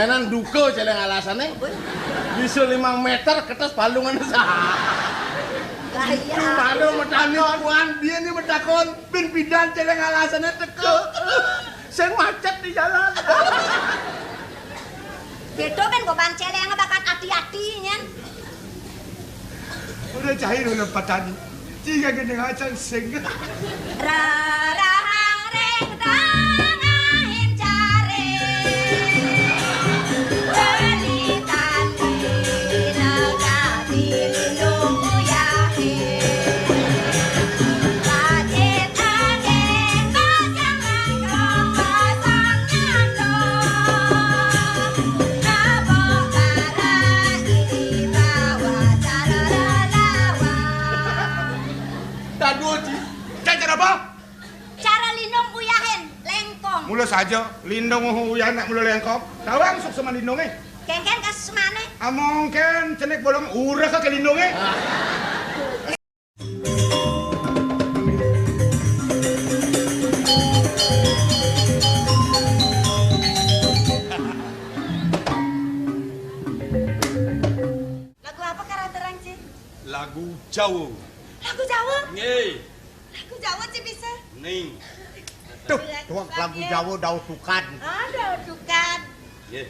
Menan duka celeng alasane. Bisa 5 meter ketes balungan sah. Lah iya. Malu medani puan dia nih medakon pin pidan celeng alasane teke. Sing macet di jalan. Beda kan kok celeng bakat hati-hati nyen. Udah cair udah patani. Jika gini acan sing. Rarahang reng tangahin cari. Belitan di negati lindung uyahi. Lajit angin pasang langkong pasang nyandong. Nabok barang di bawah caralalawa. Tadu Ji. Cara apa? Cara lindung uyahin lengkong. Mula saja lindung uyan nak mula lengkop. Tawang sok sama lindunge. Kengken kas semane. Amongken cenek bolong urah ke lindunge. Lagu apa karakterang Ci? Lagu Jawa. Lagu Jawa? Nggih. Lagu Jawa Ci bisa? Ning. Tuh, lagu Jawa daun sukan. Ada dukan. Nggih.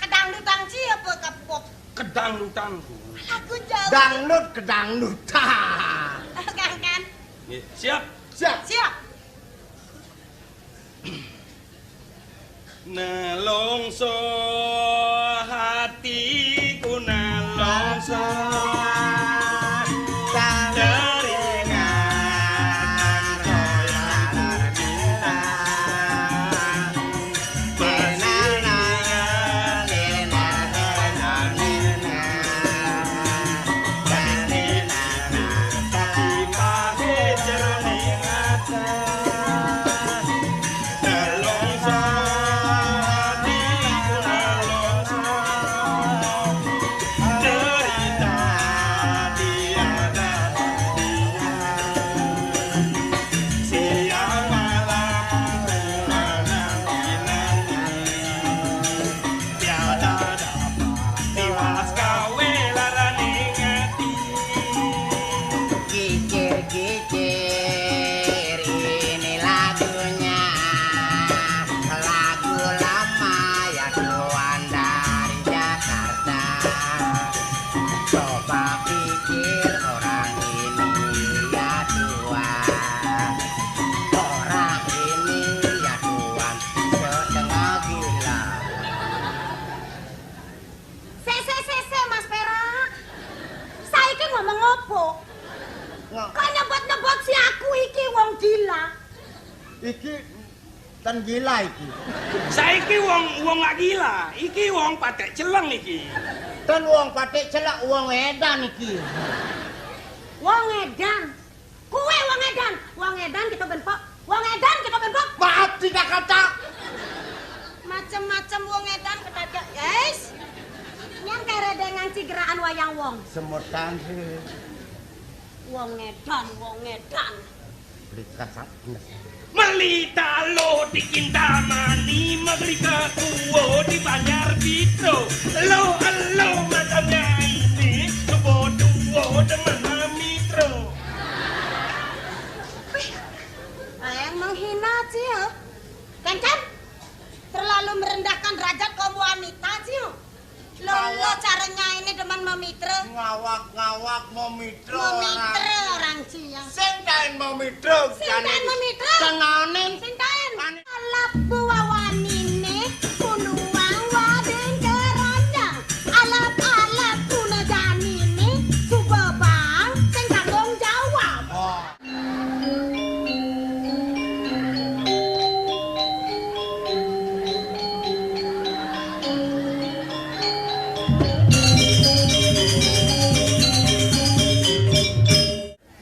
Kedang lutang Ci apa kapok? Kedangdutan. Lagu Jawa. Dangdut ke dangdutan. Kan? Nggih. Siap. Siap. Siap. Nelongso hatiku nelongso. Iki tan gila iki. Saiki wong gak gila, iki wong patek celeng iki. Tan wong patek celak wong edan iki. Wong edan. Kue wong edan. Wong edan kita benpok. Wong edan kita benpok. Maaf tidak kata. Macem-macem wong edan kedadak, guys. Yang kere dengan cigeraan wayang wong. Semutan sih. Wong edan. Berita sakit. Melita lo di Kintamani, Maglika kuwo di Banjar Bitro. Lo macamnya ini, kebodoh demen mitro. Yang menghina sih, kan? Terlalu merendahkan derajat kaum wanita sih. Lo caranya ini demen memitra. Ngawak mau mitro. Memitra orang sih yang. Sengkain mau mitro. Sengkain memitra. Cenganin. Sengkain. Alap buah wanine, kunuang wading keranjang. Alap kuna janine, subabang, sing tanggung jawab. Oh.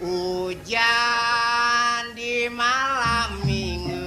Hujan di malam minggu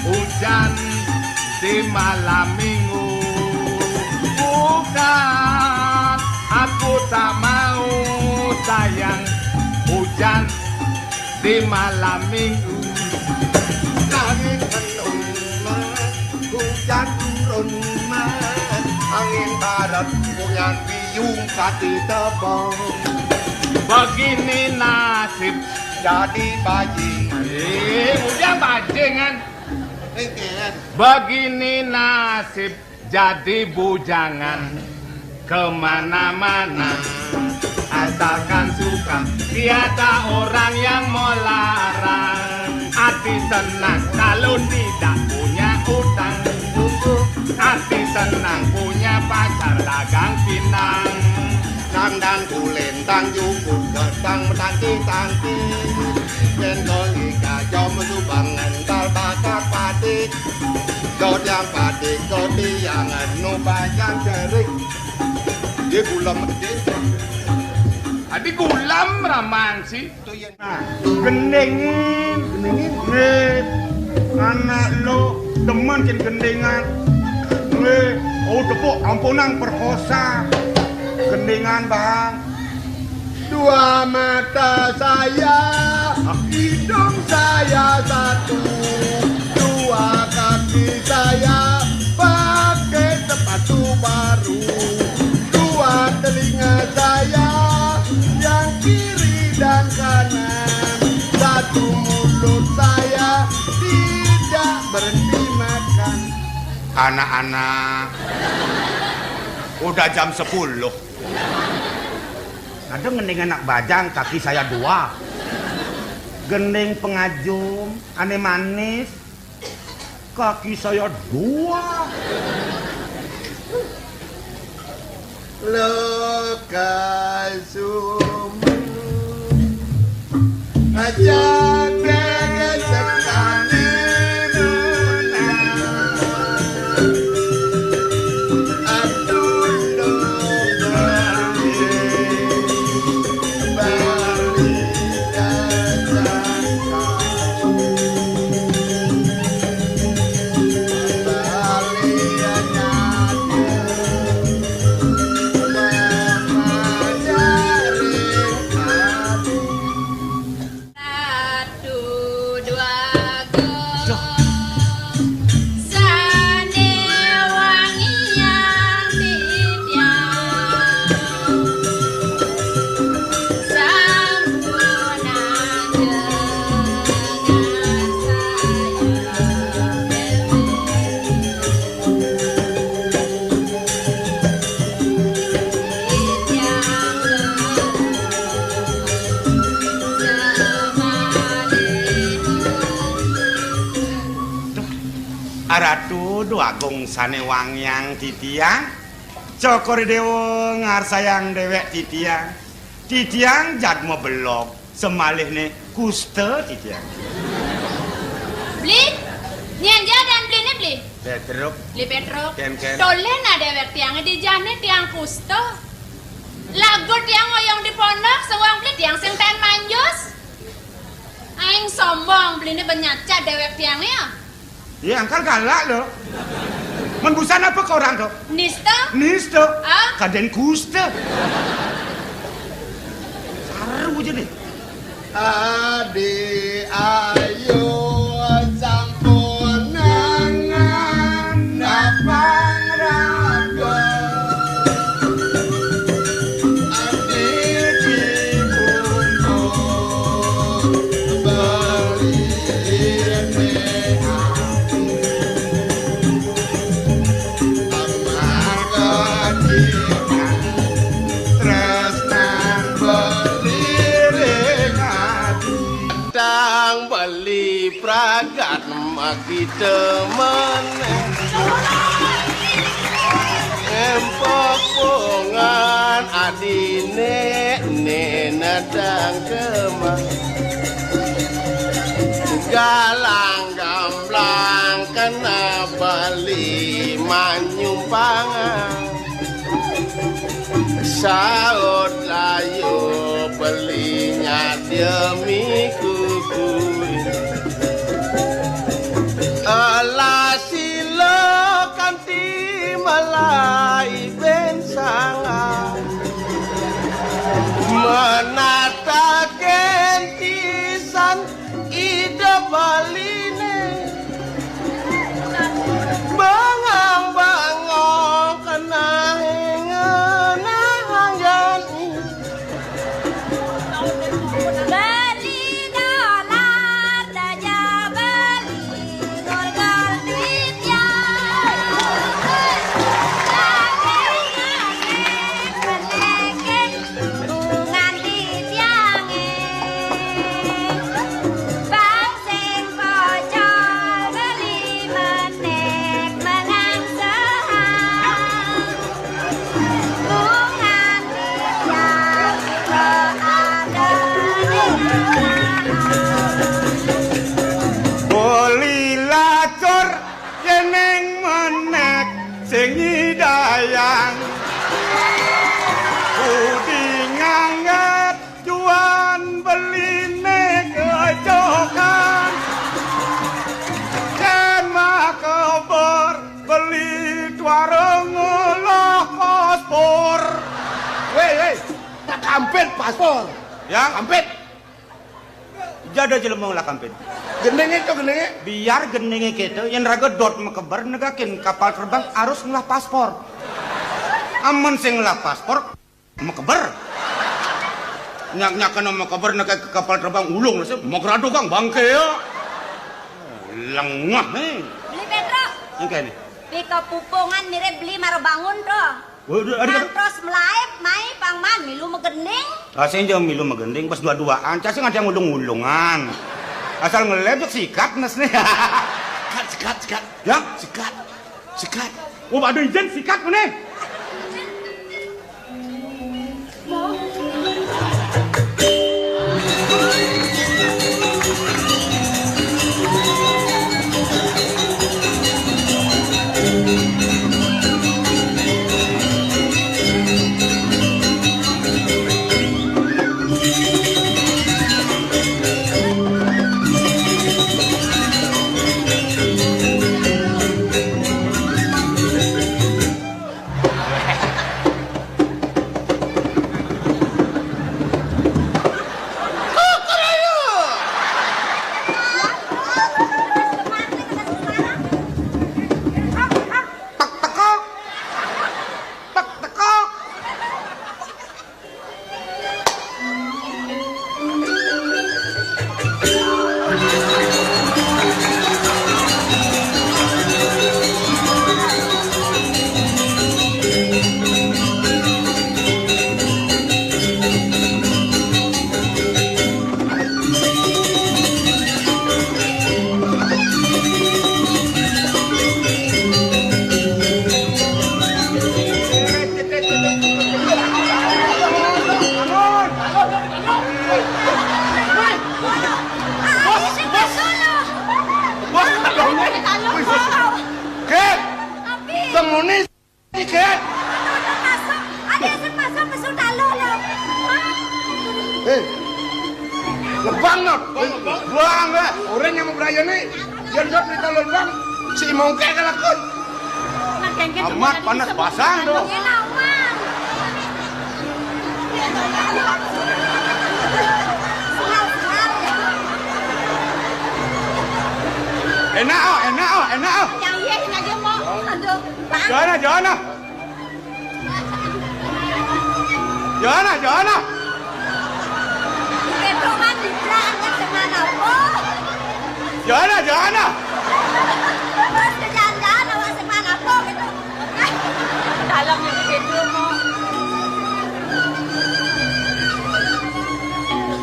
di malam minggu. Bukan, aku tak mau sayang hujan di malam minggu. Langit penuh mas, hujan turun mas, angin barat goyang biung kaki tebang. Begini nasib Jadi bajingan. udah bajingan. Ingat. Begini nasib jadi bujangan kemana-mana. Asalkan suka, tiada orang yang mau larang. Hati senang kalau tidak punya utang. Hati senang punya pacar dagang pinang. Tang kulentang jukut ketang tangki-tangki. Bengkolika jom subangan tal bakar patik. Dot yang patik, dot yang anu bayang cerik. Dia gulam medit. Adi gulam raman sih. Gendengin. Anak lo demen jen gendengan. Oh tepuk ampunan perkosa. Gendengan bang. Dua mata saya, hidung saya satu. Dua kaki saya pakai sepatu baru. Dua telinga saya yang kiri dan kanan. Satu mulut saya tidak berhenti makan. Anak-anak, udah jam 10. Ada gendeng anak bajang, kaki saya 2. Gendeng pengajum, aneh manis, kaki saya 2. Lokasum aja dengan sekali Aratu duagung sane wangyang titiang cokor dewa ngarsayang dewek titiang titiang jadmo belok semalih ne kuste titiang Beli, nyanja dan beli nih beli. Petruk Beli Petruk. Ken. Tolen ada dewek tiang di jane tiang kusto. Lagu tiang ngoyong di pondok, sewang beli tiang sing ten manjus. Aing sombong beli nih benyaca dewek tiangnya. Ya angkal galak lo. Menbusan apa kau orang tuh? Nista. Ah? Kaden kuste. Saru aja deh. Adi ayo sampunangan napang raga Adi dibungkuk beli pragat maki temen empok pongan adine nenadang kemang galang gamblang kena bali manyumpangan saut layu belinya demi kukuin Alah silo baline bangang-bangong kenahengan hangjani Beli dolar daja beli gol-gol duitnya Lagi-lagi bungan di tiange Bang sing pocol beli menek menang sehang Bungan di Boli lacur yeneng menek sing hidayang Budi ngangget juan beline kecokan Ken makobor beli warung loh paspor weh tak kampet paspor Ya kampet jada jelema ulah kampet gendenge itu gendenge biar genenge kita yang raga dot mekebar negakin kapal terbang harus ngulah paspor aman sing ngulah paspor mekebar nyak-nyakan mekebar nega ke kapal terbang ulung lah mau gerado kang bangke ya lengah nih Beli Petro ini kayak ini Di kepupungan mirip beli maro bangun to waduh ada terus melaip mai pangman milu megening saya jauh milu megending pas dua-duaan cacing ada yang ulung-ulungan asal ngelebek sikat nes nih sikat ya sikat oh ada izin sikat nih Komunis tiket. Ada yang masuk ke Sultalo loh. Lebang not, lebang lah. Orang yang mau beraya nih, jendot di talon bang, si mongke kalakon. Amat panas pasang dong. Enak oh. Yang iya ini aja mau. Aduh, Bang. Jangan. Petroman di belakang kemana pun. Jangan. Terus ke jalan-jalan awak semana pun gitu. Dalamnya di Petro mau.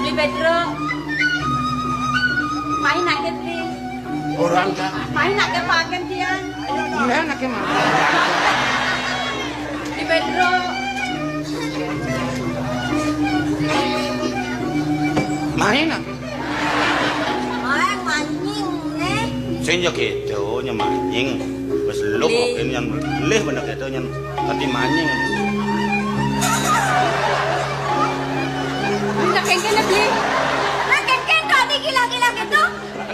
Di Petro. Main nak ke Orang kan, main nak ke pakai dia. ini anaknya mana? Di Petro. Main nak? Main mancing nih. Sing yo gitu nya mancing. Wis lu kok ini yang leh bener gitu nya tadi mancing. Nak kengken beli. Nak kengken kok di gila-gila gitu.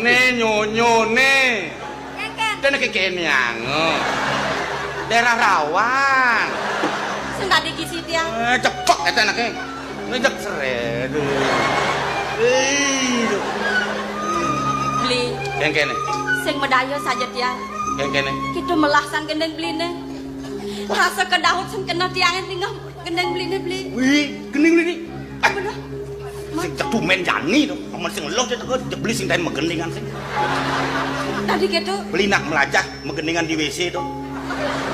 Nih nyonyo nih. Kengken. Dan kekenyang. Daerah rawan. Sing tadi kisi tiang. Cepet eta anake. Ngejek seret. Beli kene. Sing medaya saja tiang. Kene. Kita melasan gendeng beline. Rasa kedahut sing kena tiangin tinggal gendeng beline beli. Wih, gening ini. Bener. Sing cetu men jani to. Amun sing elok cetu beli sing ten megendingan sing. Tadi gitu. Beli nak melajah megendingan di WC to.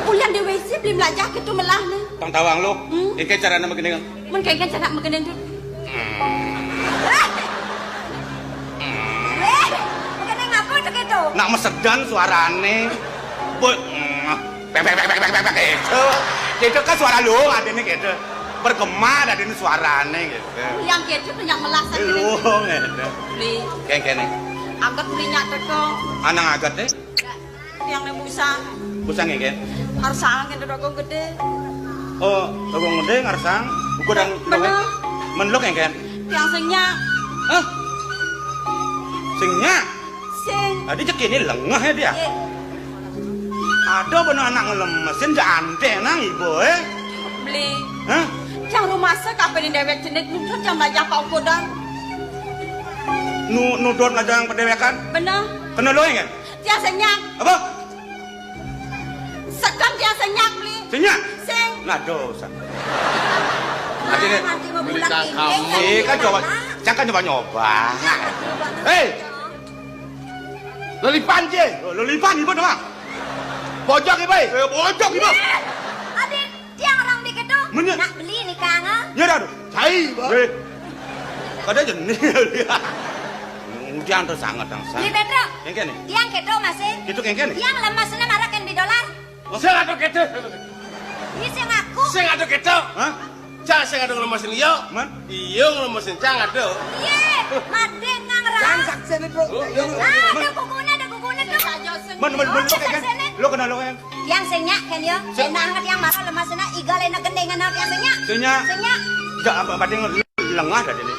Ulian di WC beli melajah gitu melah nih. Tang tawang lo. Iki carane megendingan. Men kayak cara megendeng tuh. Megendeng apa itu gitu? Nak mesedan suarane. Boy. Pek. Gitu kan suara lu adene gitu. Bergema adene suarane gitu. Yang gitu tuh yang melasan Lu gendeng. gitu. Beli. Kene. Angkat beli nyak teko. Anang agat teh. Yang nih busa. Busang ngeken. Harus salah gitu dogong gede. Oh, togong gede ngarsang. Buku dan Bener. menlok ngeken. Yang sengnya. Hah? Singnya. Sing. Tadi cek ini lengah ya dia. Ada bener anak ngelemesin jante nang ibu Beli. Hah? Yang rumah saya kapan ini dewek jenis nuntut yang belajar kau kodang. Nudot ngajang pendewekan. Bener. Kena lo kan? Dia senyak. Apa? Sekam dia senyak beli. Singnya? Sing. Nah dosa. Nanti mau pulang Iya kan coba, jangan nyoba. Hei, lelipan je. Lo lipan ibu doang. Bojok ibu. Bojok ibu. Adik, dia orang dikit tuh. Menyet. Nak beli nih kang. Ya dah. Cai, Pak. Kada jenis dia. Ujian tuh sangat dangsa. Beli Pedro. Yang kene. Yang gitu masih. Gitu yang kene. Yang lemasnya marah kan di dolar. Sing ada gitu. Ini sing aku. Sing ada gitu. Hah? Cang sing ada ngelemesin iyo. Man? Iyo ngelemesin cang ada. Iya, mati ngangrang. Cang saksene, Bro. Ada kukunya tuh. Man kan. Lo kenal lo kan? Yang senyak kan ya. Saya nangat yang marah lemasnya igalena gendengan yang senyak. Singnya. Senyak. Jak apa badeng lengah dah ini.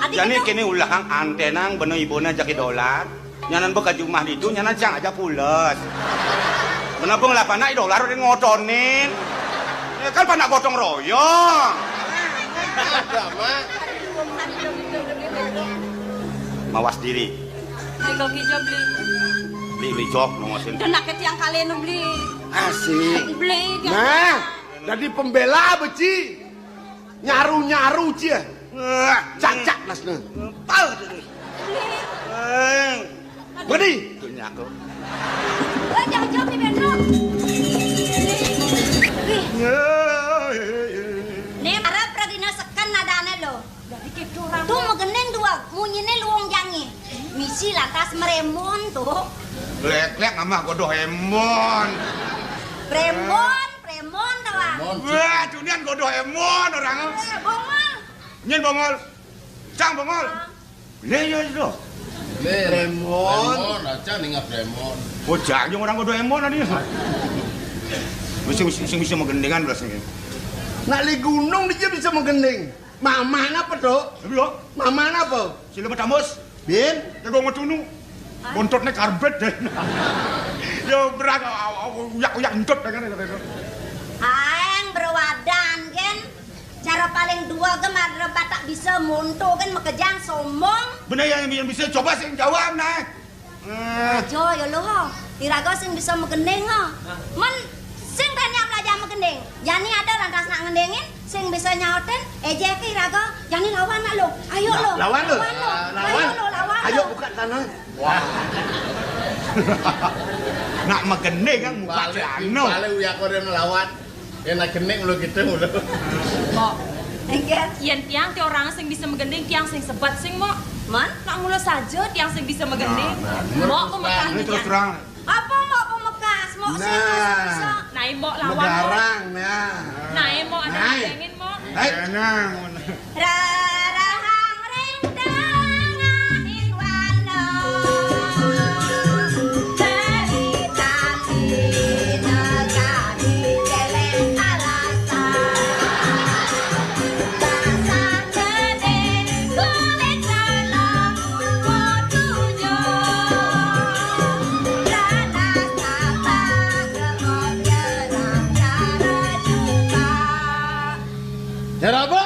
Adik Jadi itu. kini ulahang antenang bener ibuna jaki dolar. Nyanan beka jumah itu nyanan cang aja pules. Bener bang lah panak dolar udah ngotonin. Ya kan panak gotong royong. Mawas diri. Tinggal kijau beli. Beli jok nongosin. Dan nak yang kalian beli. Asik. Beli. Nah, jadi pembela beci. Nyaru cie. Cacak nasna. Tahu. Beri. Dunia aku. Jangan jawab nih Pedro. Nih marah pradina sekan nadane lo. Tuh megeneng dua, munyine luang jangi. Misi lantas meremon tuh. Lek nama godoh emon. Premon tawang. Wah, dunia godoh emon orang. Bongol. Nyen bongol. Cang bongol. Le yo itu. Remon. Aja nih nggak Bremon. Bocah yang orang godoh emon tadi. Mesti bisa menggendengan belas ini. Nak li gunung dia bisa menggending. Mama apa tuh? Belum. Mama apa? Sila matamus. Bin. Jago matunu. Bontotnya karbet deh. Yo berak uyak entot kan. Aeng berwadan kan. Cara paling dua gemar batak bisa monto kan mekejang sombong. Bener yang bisa coba sing jawab nah. Jo yo lo. Irago sing bisa megendeng ha. Men sing tanya belajar megendeng. Yani ada lantas nak ngendengin sing bisa nyautin ejek ke irago. Yani lawan nak lo. Ayo lo. Lawan lo. Lawan. Ayo buka tanah. Wah, Nak megendeng kan muka jano. balik uyak kau dia ngelawan. Enak kening lo gitu lo. Mo. Engger. Yen tiang ti orang sing bisa megending tiang sing sebat sing mo. Man. Nak mula saja tiang sing bisa megending. Mo pemekah Ini terus tiang. terang. Apa mau pemekas? Mau sing Nah. bisa. Nai mo lawan mo. Megarang nah. Nai mo ada Nai. gendengin mo. Enak. Rarahang rindang angin wano. Cerita di negari celeng alasan. Basah gede kulit dalam tujuh. Ranas tabak remot geram cara juga. Cara apa?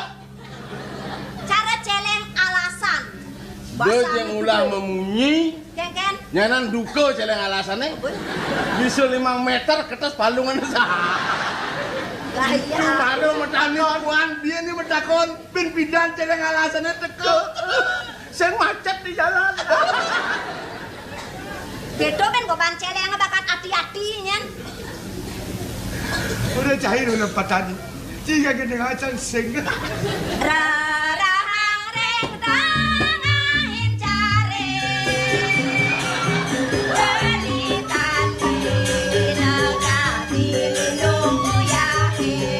Cara celeng alasan. Dia yang ulah memunyi. Ken Nyanan duko celeng alasane. Bisa 5 meter ketes balungan sah. Lah iya. Baru metani kuan dia ni metakon pin bidan celeng alasane teko. Sing macet di jalan. Bedo kan kok pancele yang bakat hati-hati nyen. Udah cair udah patani. Jika kita ngacan sing. Rarahang reng tangahin cari. Belitan di negati lindung uyahin.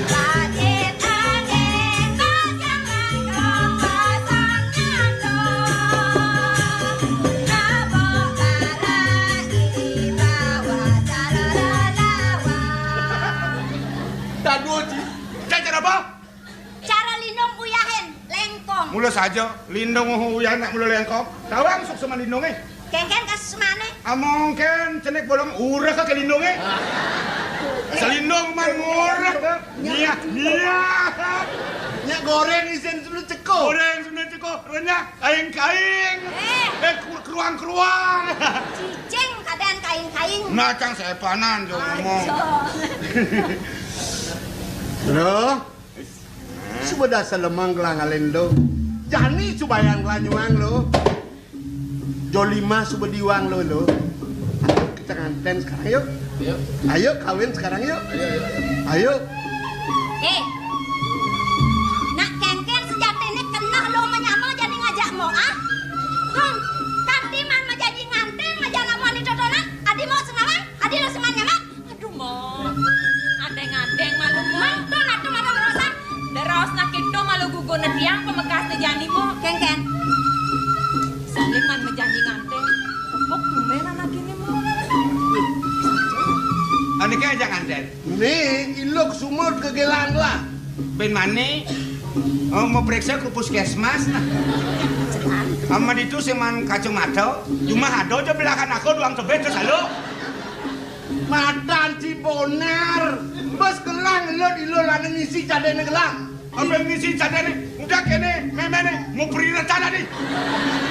Lajit angin kacang langkong pasang nyandong. Nabok karai bawa caralalawa. Tadu ji. Cara apa? Cara lindung uyahin lengkong. Mula saja, lindung uyan nak mula lengkop. Tawang sok sama lindungnya. Kengken kas mana? Among kan cenek bolong urah ke lindungnya. Selindung man murah ke. Nia. Nyak goreng isen sebelum ceko. Goreng sudah cukup. Renyah kaing-kaing. Keruang-keruang. Cicing keadaan kain-kain. Macang sepanan jo ngomong. Bro. Sudah selemang gelang alendo. Jani subayang lanyuang lo. Jolima sudah diwang lo. Ayo kita nganten sekarang yuk. Ayo kawin sekarang yuk. Ayo. Nak kengken sejati ini kena lo menyamang jadi ngajak mo ah. Hong, kati man menjadi nganteng ngajak lamu ani dodona. Adi mau senawang, adi lo seman nyamak. Aduh, Mo. Adeng-adeng malu Mo. Mantul atu mana merasa. Deraos na kito malu gugon na tiang pemekas na jani mo. Kengken. Saling man menjanji nganteng. Tepuk lumen anak ini mo. Aniknya jangan den. Nih ilok sumur kegelang lah. Ben mane? Oh, mau periksa ke puskesmas nah. Aman itu seman kacung mata. Cuma ada aja belakang aku doang tebet terus halo. Matan ciponer. Bos gelang ilo lana ngisi cadene gelang. Apa yang ngisi cadene? Udah kene, memene mau beri rencana nih.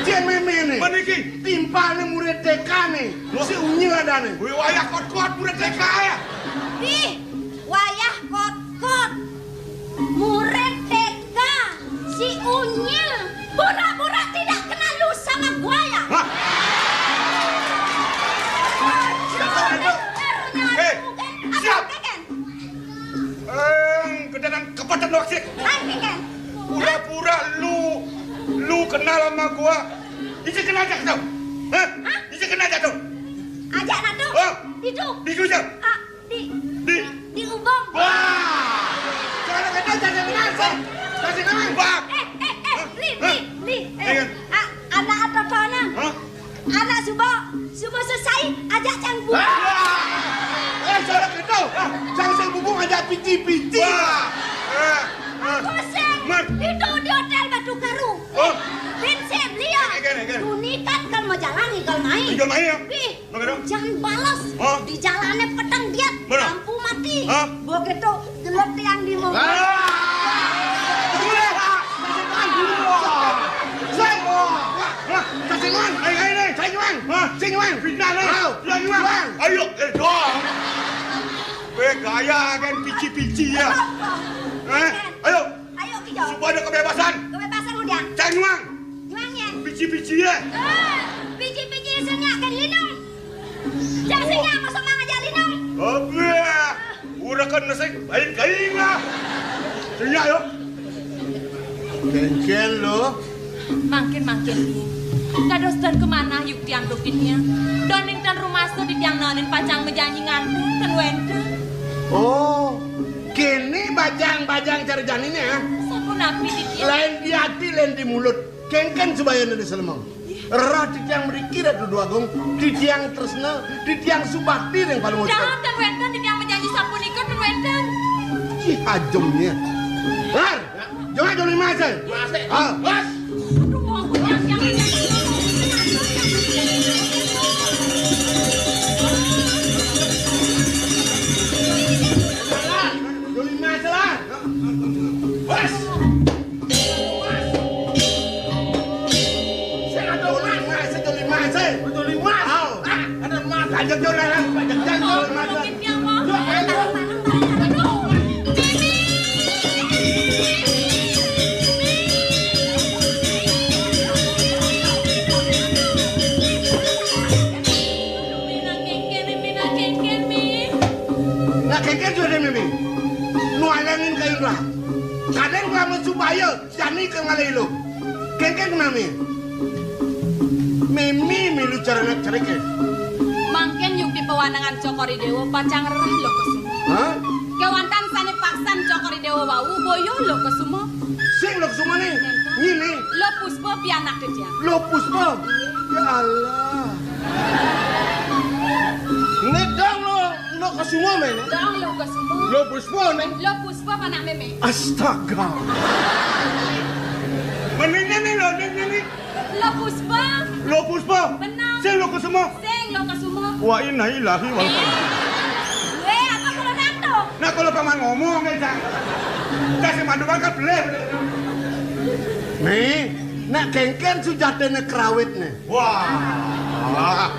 Cien meme nih. Meniki. Timpal murid TK nih. Si unyi ada nih. Wih, wayah kot-kot murid TK ya. Ih, wayah kot-kot. Murid TK si Unyil pura-pura tidak kenal lu sama gua ya. Hah? Siap. Kedatangan kepatan waktu. Pura-pura lu kenal sama gua. Isi kenal aja tuh. Hah? Isi kenal aja tuh. Ajak nak tuh. Oh. Di Di aja. di ubong. Wah. Jangan kenal jangan kenal sih. Kasih nama. Wah. Li. Anak apa tona? Hah? Anak subuh selesai ajak canggu. Salah kita. Sang bubung ada pici-pici. Aku seng. Itu di hotel Batu Karu. Oh. Vincent lihat. Egen. Ini kan kalau mau jalan kalau main. Tinggal main ya. Ih, Bagaimana? jangan balas. Oh. Di jalannya petang dia. Mana? Lampu mati. Hah? Begitu gelap tiang di mobil. Ayo, dong. Gaya kan pici-pici ya. Ayo. Ayo kijau. Supaya ada kebebasan. Kebebasan udah. Cang nyuang. Nyuangnya. Pici-pici ya. Biji-biji senyak kan linung. Jangan senyak masuk mang aja linung. Abah. Udah kan nasi kain lah. Senyak yuk. Kengken lo. Makin ni. Kados dan kemana yuk tiang dukitnya. Doning dan rumah su di tiang nonin pacang menjanji nganteng dan wenten. Oh, kini bajang cari janinnya ya. Sapu napi di tiang. Lain di hati, lain di mulut. Kengken sebayan dari selemang. Erah di tiang berikir ada dua gong. Di tiang tresna, di tiang subakti yang paling mau. Dalam dan wenten di tiang menjanji sapu nikah dan wenten. Ih, ajemnya. Har, jangan joli masai. Ah, was. Aduh, mau aku yang Joli masai lah. Was. Saya ada orang masai. jodoh jangan mata. Tiang mau. Nak kengken sudah mimi. Nualangin kayu lah. Kadang kamu supaya jani ke ngalai lo. Kengken mami. Mimi milu cara nak cerike. Mangken yuk di pewanangan Cokori Dewa pacang rerah lo kesumo. Hah? Kewantan sane paksan Cokori Dewa wau boyo lo kesumo. Sing lo semua nih. Ngini. Lo puspo pianak kerja. Lo puspa. Ya Allah. Ngedang lo ke semua men. Dong lo kesumo. Lo puspa nih. Lo puspo panak meme. Astaga. Meningnya nih lo nih. Lo puspo. Lo puspa. Benar. Sing lo ke semua. Sing lo kesumo. Wa inna ilahi wa Apa kalau nato? Nah kalau paman ngomong ya cang. Kasih manduan kan boleh. Nih, nak kengken sudah tene kerawit nih. Wah,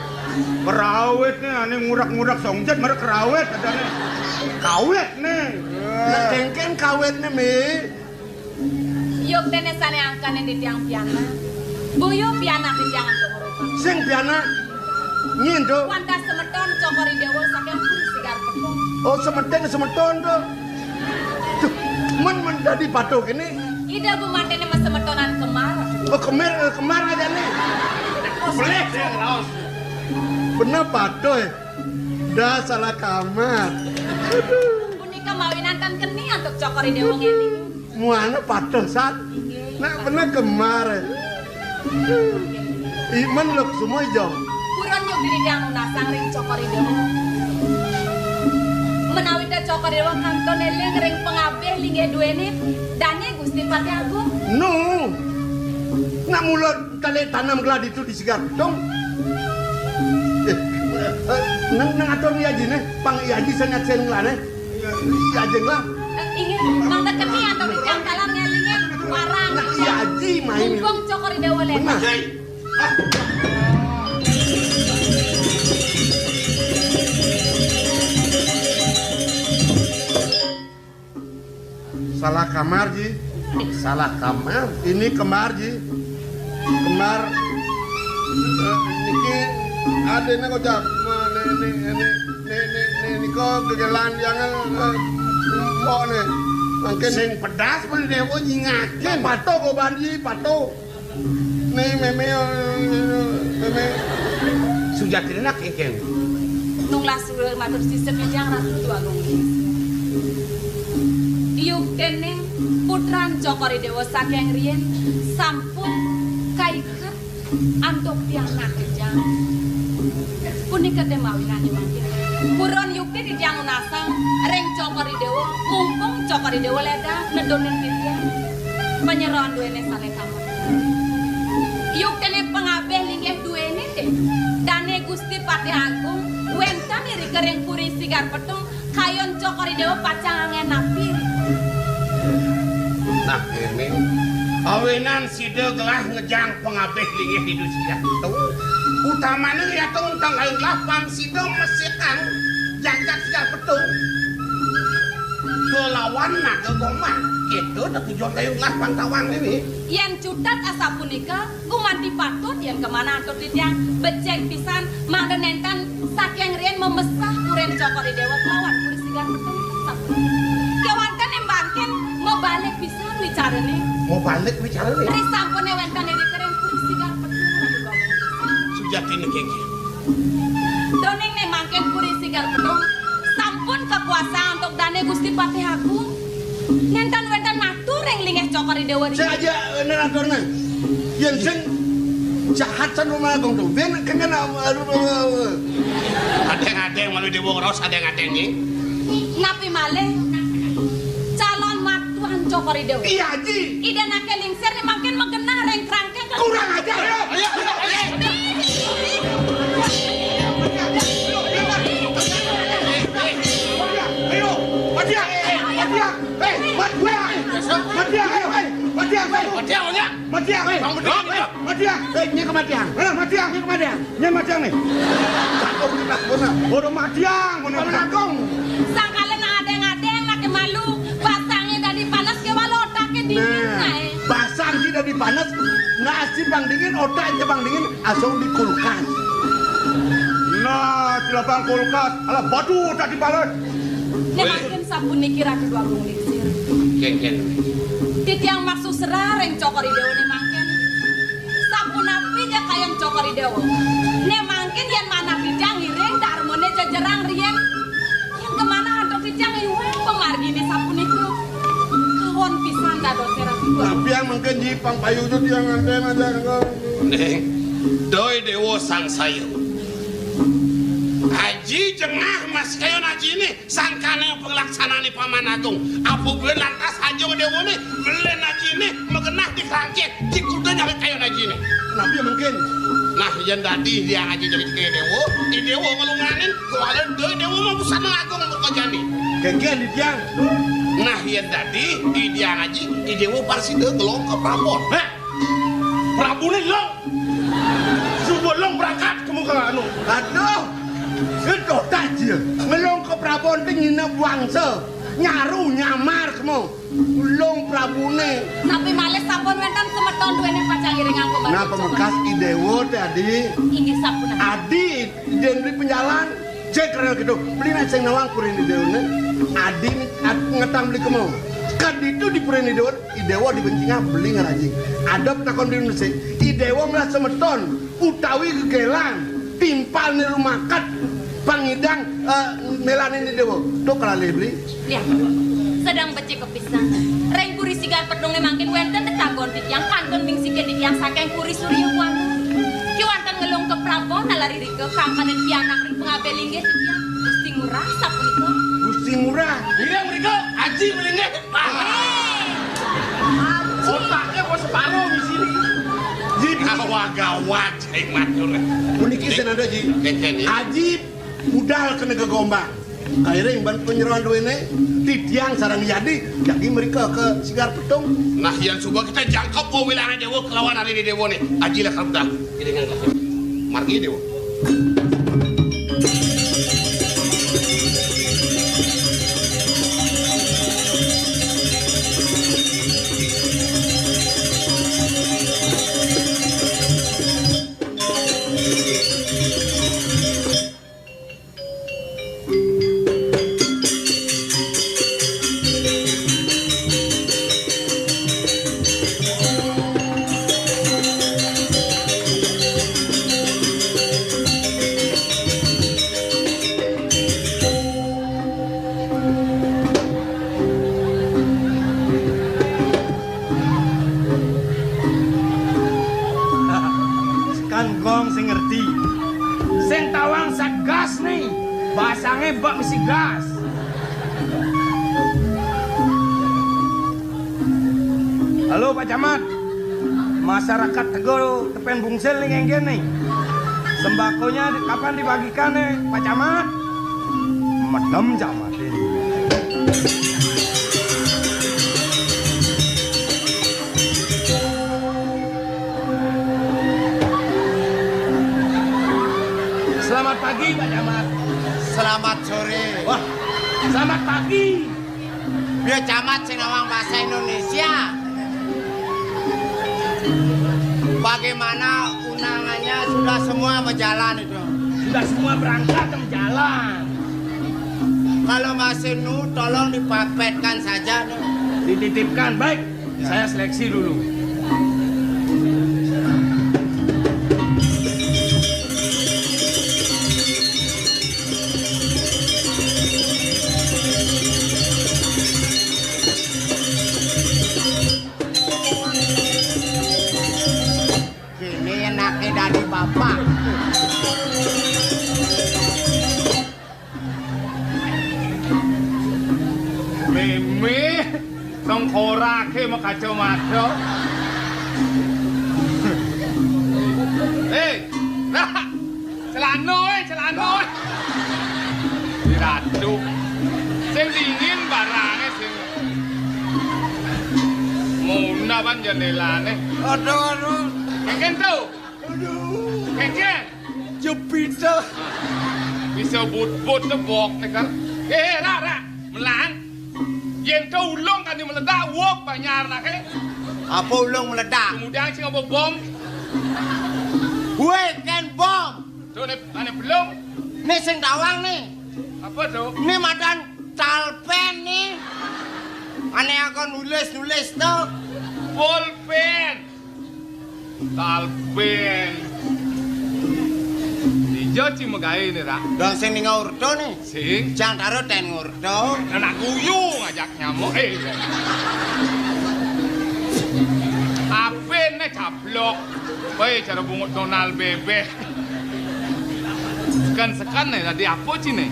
kerawit nih, ane ngurak-ngurak songjet mereka kerawit katanya. Kawit nih. Nak kengken kawit nih mi. Yuk tene sane angkan yang di tiang piana. Boyo pianak di tiang antuk merupa. Sing piana nyindo. Wanda semeton Cokori Dewa saking puri sigar pedong. Oh semeton tuh. Tuh, men jadi patok ini. Ida bumantene mas semetonan kemar. Oh kemar aja nih. Boleh sih laos. Bener patok. Dah salah kamar. Punika mawinan tan keni antuk Cokori Dewa ngene. Muana patok sat. Nak bener kemar. Iman lo semua jauh. Puron yuk diri tiang unasang ring Cokori Dewa. Menawida Cokori Dewa kanton eling ring pengabeh lingge duene dane Gusti Pati Agung. No. Nak mulut kali tanam geladi itu di sigar dong. Nang atur ni aja nih, pang iaji sangat senglane. Iya aja lah. Ingin mangda keni antuk di tiang talan ngelinge warang. Nak iaji main. Mumpung Cokori Dewa lewat. Salah kamar Ji. Salah kamar. Ini kemar Ji. Kemar. Niki ada nih kocak. Ini kok gegelan jangan mau nih. Mungkin sing pedas pun dewo nyingakin. Pato kok banji pato. Nih meme. Sujati nak kengkeng. Nung lasul matur sisep yang rasul tua nung. Yuk kene putran Cokori Dewa saking riyen sampun kaiket antuk tiang nak kejang. Punika temawinane mangkin. Puron yukti di tiang unasang ring Cokori Dewa mumpung Cokori Dewa leda nedonin titian penyeroan duene sane kamar. Yuk kene pengabeh linggih duene deh. Dane Gusti Pati Agung wentan iri kering puri sigar petung kayon Cokori Dewa pacang angen napir. Nah ini awenan sida gelah ngejang pengabeh linggih di dusia itu utamanya ya tuh tanggal 8 sida mesikan jagat sigar petung kelawan naga gomah itu udah tujuan kayu gelah pantawang ini Yen cutat asa punika gumanti patut yen kemana antuk titiang becek pisan mangda nentan saking riyen memesah kuren Cokori Dewa kelawan puri sigar petung sampun kewanten embangken mau balik pisan wicarane mau balik bicara nih ri sampune wenten iri kering puri sigar petung rada ngomong sujati nih keke doning nih mangken puri sigar petung sampun kekuasaan untuk dane Gusti Pati Agung nenten wenten matur ring lingeh Cokori Dewa saya aja neratornya yang sing jahat san rumah agung tuh ben kengen adeng malu di Bogor adeng nih ngapi malih calon matuan Cokori Dewa iya ji ida nake lingser nih makin mengenah ring kerangkeng kurang aja ayo Madia, Matiang nya. Matiang. Bang bener. Matiang. Nya ke Matiang. Matiang. Nya ke Matiang. Nya Matiang nih. Takut kita benar. Bodoh Matiang, benar Agung. Sangkalen adeng-adeng laki malu. Basangnya dari panas ke otak ke dingin. Basang tidak dipanas, ngasih bang dingin, otak aja bang dingin, asal di kulkas. Nah, tidak bang kulkas, alah batu tak dibalas. Nih makin sabun nih kira kedua mengisir. Ken. Titiang maksud serareng cokori dewa nih makin. Sabun api dia kayak cokori dewa. Nih makin yang mana bidang ngiring, darmone jajarang rien. Yang kemana ada bidang iweng pemargi nih sabun itu. Kehon pisan dado terapi gua. Tapi yang mungkin jipang payu itu yang nganteng aja kau. Neng, doi dewo sang sayang. Haji jengah mas kayo naji ini sangkane pelaksanaan Paman Agung. Apa beli lantas haji dewo ini beli naji ini mengenah di kerangkit di kuda nyari kayo naji ini. Tapi mungkin. Nah yang tadi dia ngaji jadi kayak dewo, di dewo ngelunganin, kalau doi dewo mau pesan Agung mau kejani. Kengken di tiang. Nah yang tadi di dia ngaji, di dewo pasti dia ngelong ke Prabon. Heh, Prabon ini lo, sebelum berangkat ke muka anu. Aduh, sedot aja. Melong ke Prabon itu nginep wangsa. Nyaru nyamar kamu. Ulung Prabune. Tapi males sabun wenten semeton duwene pacang iringan kembali. Nah pemekas idewo tadi. Inggih sabun. Adi, dia beli penjalan. Cek karena gitu. Beli nasi nawang kurin idewo ne. Adi ngetang beli kamu. Kad itu di purin idewo dibencinya beli ngerajing. Adap takon di Indonesia. Idewo merasa semeton. Utawi kegelang. Timpal nih rumah kat. Pangidang melanin idewo. Tuh kalau beli. Lihat. Sedang becik kepisang. Reng kuri sigar pedong makin wenten tetagon yang kantun ming sigen di yang saking kuri surya wan. Ki wonten ngelung ke Prabon nalari rike kangkanen pianak ring pengabelinge yang Gusti Ngurah sapunika. Gusti Ngurah. Mirang mereka haji melingge. Otaknya kok separuh di sini. Gawat, cek matur. Uniki senada ji. Keken ya. Haji budal kena kegombang. Akhirnya yang bantu penyerahan duitnya Titiang sarang jadi mereka ke Sigar Petung. Nah yang coba kita jangkau ke wilayah dewa kelawan hari di dewa nih. Ajilah kalau dah. Ini kan margi dewa. Bak mesti gas. Halo Pak Camat. Masyarakat Tegal tepen Bungsel nih ngenggen nih. Sembakonya kapan dibagikan nih Pak Camat? Medem Camat ini. Selamat pagi Pak Camat. Selamat sore. Wah, selamat pagi. Dia camat sing ngawang bahasa Indonesia. Bagaimana undangannya sudah semua berjalan itu? Sudah semua berangkat dan jalan. Kalau masih tolong dipapetkan saja. Dititipkan, baik. Saya seleksi dulu. Dari bapak. Meme tong korake mau kacamata. Celana. Diradu. Sing dingin barangnya sing. Muna ban jendelane. Aduh. Kengken tuh. Kengken. Jupiter. Bisa but tebok nih kan. Ra. Melang. Yen kau ulung kan meledak wok banyar nak ke. Apa ulung meledak? Kemudian sing apa bom. Gue kan bom. Tuh ane belum. Nih sing dawang nih. Apa tuh? Nih madan talpen nih. Ane akan nulis tuh. Pulpen. Talpen. Dijo magain nih, Ra. Dong sing ning urdo nih. Sing Jangan taruh ten urdo. anak guyu ngajak nyamuk. Apen nih cablok. Baik cara bungut Donald bebek. Sekan nih tadi apa sih nih?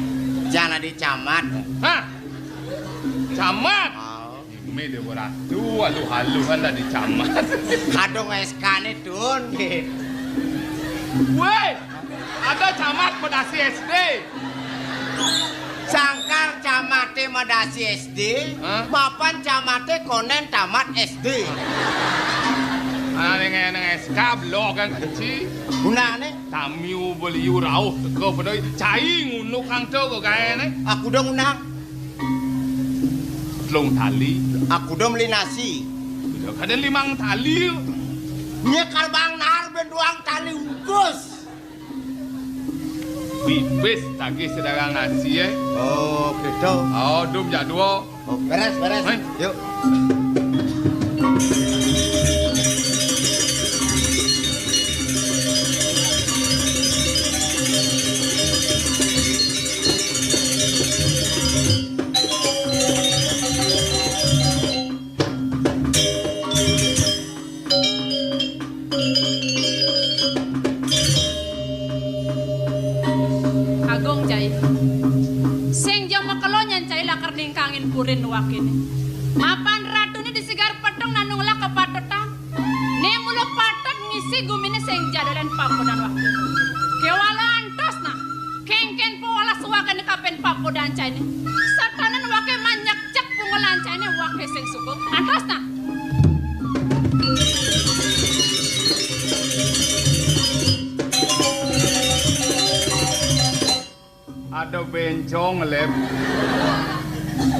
Jangan di camat. Hah? Camat? Oh. Ini dia beratu, halu-haluan lah di camat. Kadung SK nih Dun. Weh, ada camat pedasi SD. Sangkar camate madasi SD. Hah? Mapan camate konen tamat SD. Neng SK blok kan kecil. Gunane Tamiu beli rauh teko pedoi cai ngunuk kang to kok kae ne. aku dong unang. Long tali. Aku dong beli nasi. Udah kada 5 tali. Nyekal bang nahar benduang tali ungkus. Bibis tagi sedang nasi Oh, gitu. Oh, dum jadwo. Oh, beres. Hai. Yuk. Agung Jai. Sing jama kelo nyancai lakar ningkangin purin wakini. Mapan ratu ni disigar petong nanung lah kepatotan. Ne mulu patot ngisi gumine sing jadalan papodan wakini. Kewala antos na. Kengken po wala suwakan kapen papodan cai ni. Satanan wake manyak cek pungolan cai ni wake sing suku. Antos na. Ada bencong lep.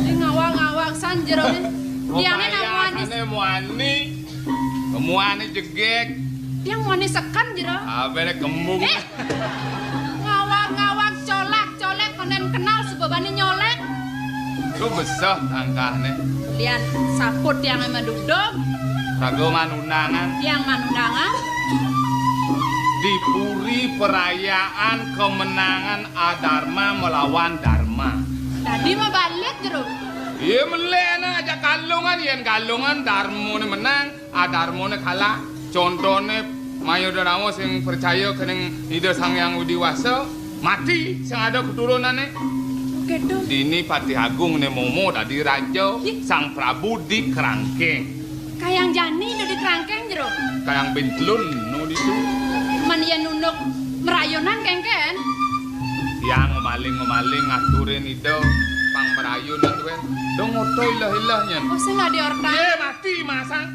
Di ngawang-ngawang san jero ni. Yang ni namwani. Ane muani jegek. Yang wani sekan jero. Abene kembung. Ngawang-ngawang colek konen kenal sebabane nyolek. Tuh besar angkahne. Lian saput yang madugdog, Rago manunangan. yang manundangan. Di puri perayaan kemenangan Adharma melawan Dharma. Tadi mau balik jero. Iya melena aja kalungan, yen kalungan Dharma menang, Adharma kalah. Contohnya Mayodharma sing percaya kening Ida Sang Hyang Widiwasa mati sing ada keturunannya. Gitu. Dini Patih Agung ne Momo tadi raja, Sang Prabu di kerangkeng. Kayang jani nu di kerangkeng jero. Kayang bintlun nu ditu. Man yen nunduk merayonan kengken. Yang ngemaling ngaturin itu pang merayun itu kan. Dong oto ilah-ilahnya. Oh sing ade orta. Ye mati masang.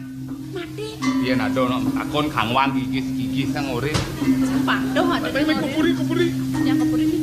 Mati. Iya nado no akon kangwang gigis sang urip. Padoh ada. Baik kupuri. Yang kepuri ni.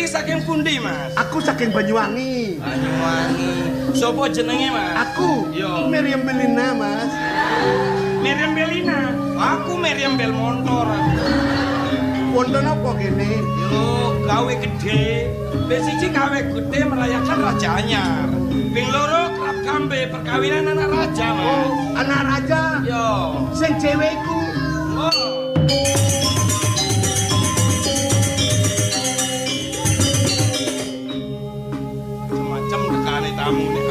iki saking pundi, Mas? Aku saking Banyuwangi. Banyuwangi. Sopo jenenge, Mas? Aku Yo. Miriam Belina, Mas. Miriam Belina. Aku Miriam Belmontor. Wonten apa kene? Yo, gawe gede. Ping siji gawe gede merayakan Raja Anyar. Ping loro klub kambe perkawinan anak raja, Mas. Oh, anak raja. Yo. Sing cewekku. Oh. Macam dekane tamu nih.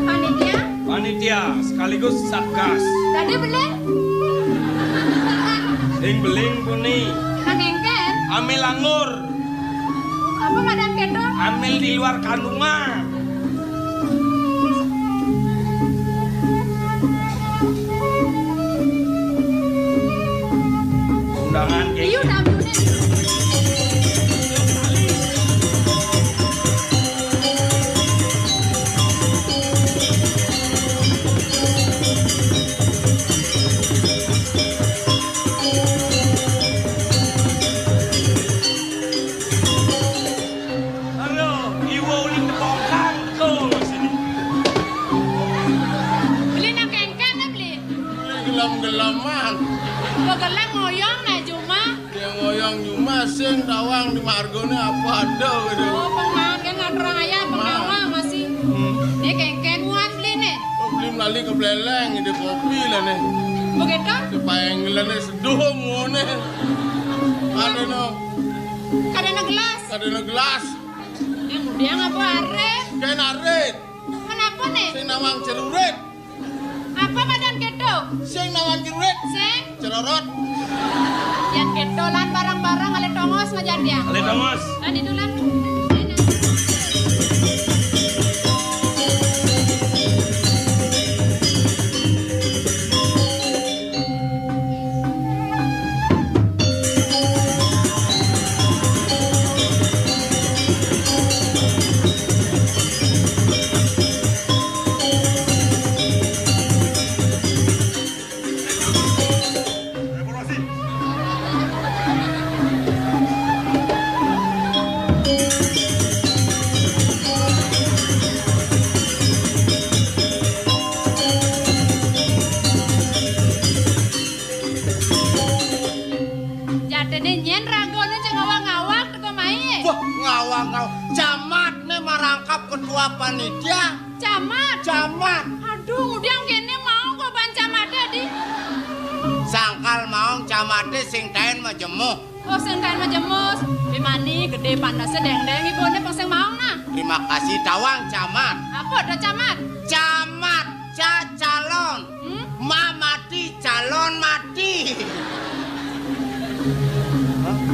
Panitia, Panitia sekaligus satgas. tadi bener? Sing beling puni. Kengken, Amil anggur. apa Madam Keto? Amil di luar kandungan. Undangan kayak Iyu tamunya. halo, iwo ulin tepong kangkung sini. Beli nak kengken na beli. Gelam-gelaman. Pegelang ngoyong na cuma. Yang ngoyong cuma sing tawang di margone apa ada gitu. Oh, pemakan ngadrong ayam, pengawa masih. Ini kengken muat beli nih. Oh, beli melalui ke beleng di kopi lah nih. Begitu? Supaya ngelene seduh ngone. Ada no, Kadang gelas. ada no gelas. Yang udah ngapa arep? Kain arit, Kenapa nih? sing nawang cerurit, Apa Madam Keto? sing nawang cerurit, Sing, cerorot. yang ketolan barang-barang ale tongos ngajar dia. Ale Thomas. Nah, di dulan. Jatene nyen ragone ceng ngawak-ngawak teko mae. Wah, ngawang-ngawang. Camat nih marangkap ketua panitia. Camat. Camat. Aduh, udah kene mau kok ban camate di. Sangkal maung camate sing taen majemuh. Oh, sing kain majemus. Bimani gede pandasnya deng-deng ibune pasang mau nah. Terima kasih tawang camat. Apa ada camat? Camat, calon. Ma mati, calon mati.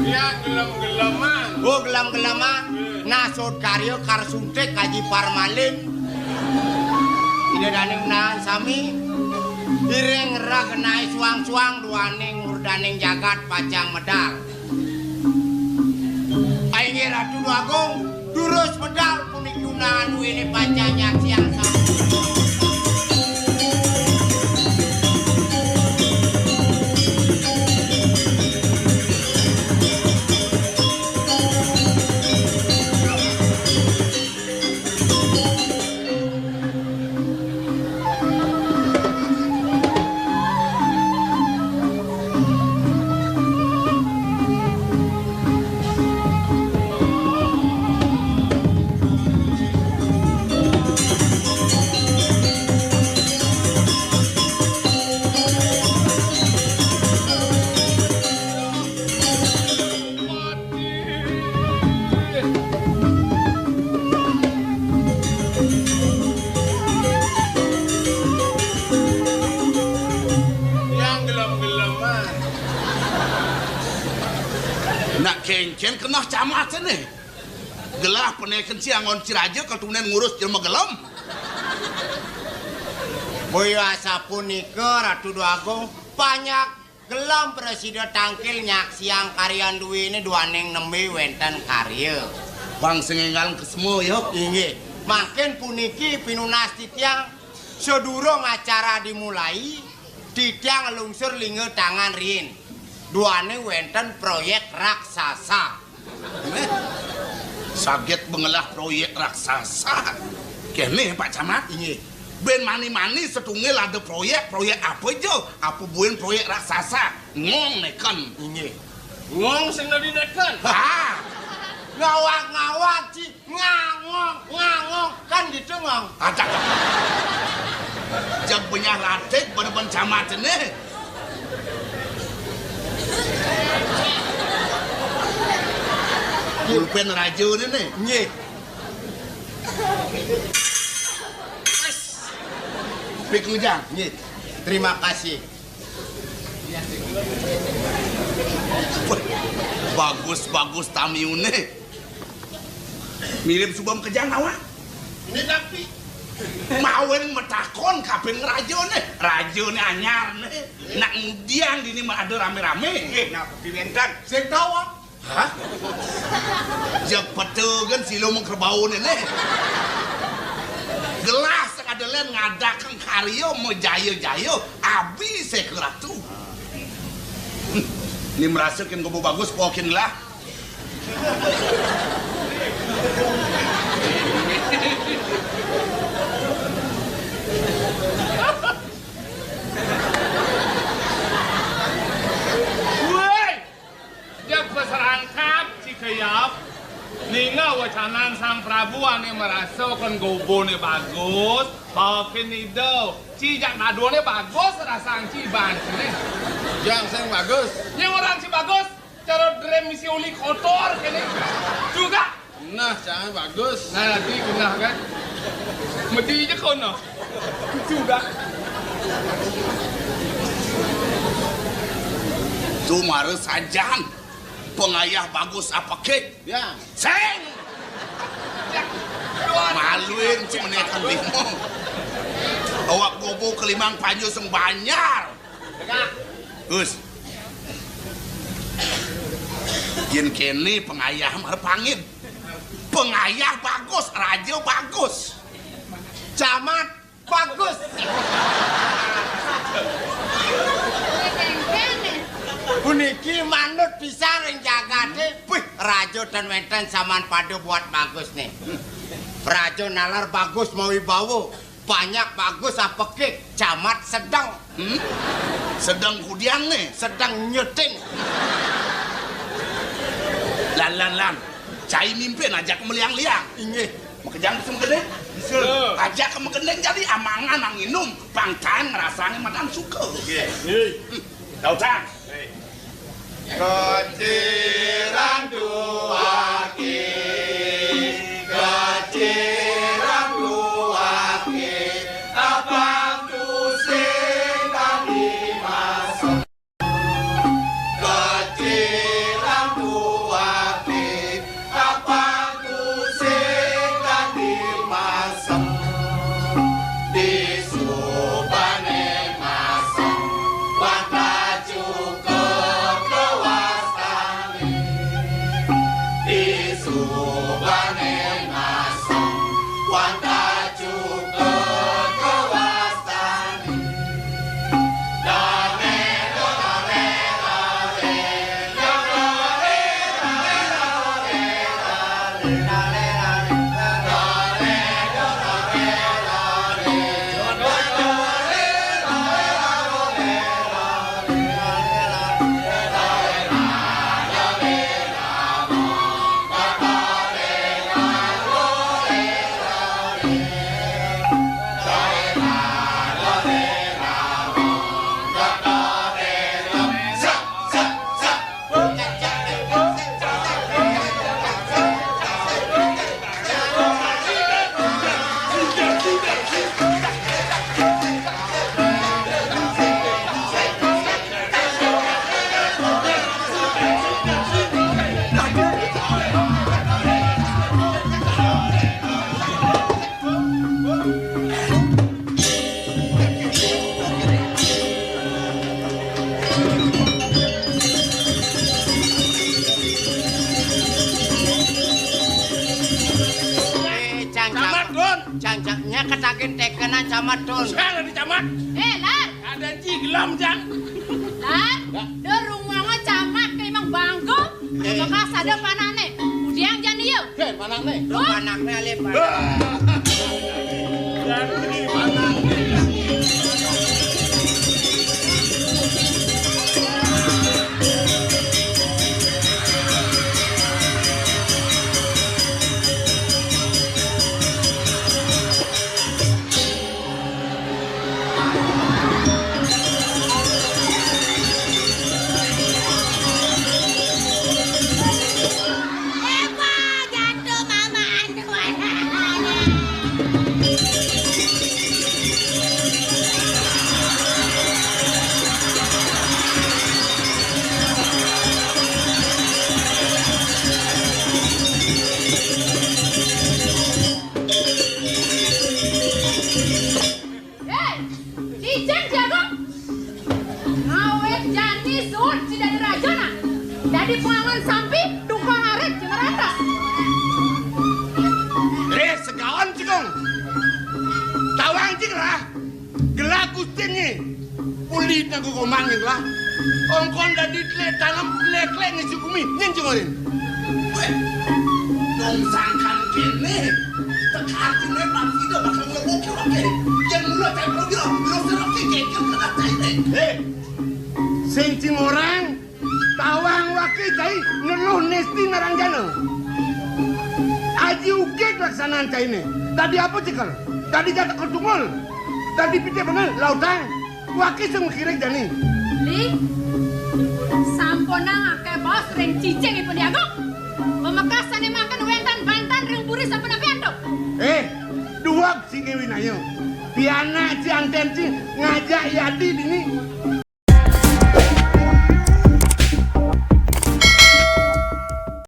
Ya gelem-geleman. Oh gelem-geleman. Nasut karyo karsuntek kaji parmalin. Ida daning nahan sami. Iring ragenai suang-suang duaning murdaning jagat pacang medal. Aing ratu agung durus medal punik gunaan ini pacanya siang sama. Kengken kenah camat nih. Gelah peneken si angon Ciraja keturunan ngurus jelema gelem. Boyo asapunika Ratu Agung banyak gelam presiden tangkil nyak siang karyan duwi ini duaning nembe wenten karya. Bang sengenggal kesemu yuk. Inggih, makin puniki pinunas titiang sedurung acara dimulai titiang lungsur linge tangan rin. Duane wenten proyek raksasa. Saget bengelah proyek raksasa. Kene Pak Camat. Inggih. Ben mani-mani setunggal ada proyek apa aja? Apa buin proyek raksasa? Ngong neken. Inggih. Ngong sing neken. Ha. Ngawak-ngawak ci ngangong kan gitu ngong. Acak. Jag benyah latik ben camat ini. Pulpen raja ini nih. Nggih. Pik Ujang. Nggih. Terima kasih. Bagus tamiune. Mirip subam kejang awak. Ini tapi Mawen metakon kabeh rajone. Rajone anyar nih. Nak mudian dini mah ada rame-rame. nah diwendan sing tawa. Hah? Jak petegan silo mengkerbau nih. Gelas ada lain ngadakan karyo mau jayo abis saya keratu. Ini merasakan gobo bagus pokin lah. Woi, jak berserangkap si kayap. Ninga wacanan sang Prabu ane merasakan gobo ne bagus, pakai nido. Cijak nado ne bagus, rasang ciban ne. Yang sing bagus. Yang orang si bagus, cara drem misi uli kotor kene. Juga. Nah, jangan bagus. Nah, nanti kena kan. Mesti je kono. Juga. Tu maru sajan. Pengayah bagus apa kek? Ya. Seng! Maluin si menekan limo. Awak gobo kelimang panju seng banyar. Gus. Yen kene pengayah marpangin. Pengayah bagus, raja bagus. Camat bagus. Puniki manut bisa ring jagate. Wih, rajo dan wenten saman padu buat bagus nih. Rajo nalar bagus mau wibawa. Banyak bagus apa kek. Camat sedang. Sedang kudian nih. Sedang nyuting. Lan. Cai mimpin ajak ke meliang-liang. Inggih. Makejang kesem gede. Ajak ke megendeng jadi amangan anginum. Pangtan ngerasanya madan suka. Tahu tak? Keciran dua ki, keciran dua ki, abang tusing tadi masuk. Keciran dua ki, abang tusing tadi masuk. Di subane masuk, wata cukup. Jang-jangnya ketakin tekenan camat don. Sekarang di camat. Lan. Ada ciglam jang. Lan. Do rumangnya camat kayak emang banggo. Maka sadar panane. Udiang jani ini yo. Oke, manakne? Lho manakne ale Jadi pengangan sampi duka ngaret jemerata. Segawan cikong. Tawang cik lah. Gelak kustinnya. Ulit na kukumangin lah. Ongkon dadi tlek tanam lek-lek ngisi bumi. Nyen cengorin. Dong sangkan kene. Tekatine partido bakal ngebuki wake. Yang mula tempel gila. Lo serap kekekil kena caine. Sing cing orang. Tawang wakil cai ngeluh nesti naranjana. Aji ugek laksanaan cai ini. Tadi apa cikal? Tadi jatuh ketungul. Tadi pijak bener lautan. Wakil semua kirek jani. Li, sampona ngake bos ring cicing ipun diagok. Pemekasan makan wentan bantan ring puri sampona pianto. Dua singe winayo. Piana ci anten ci ngajak Yadi dini.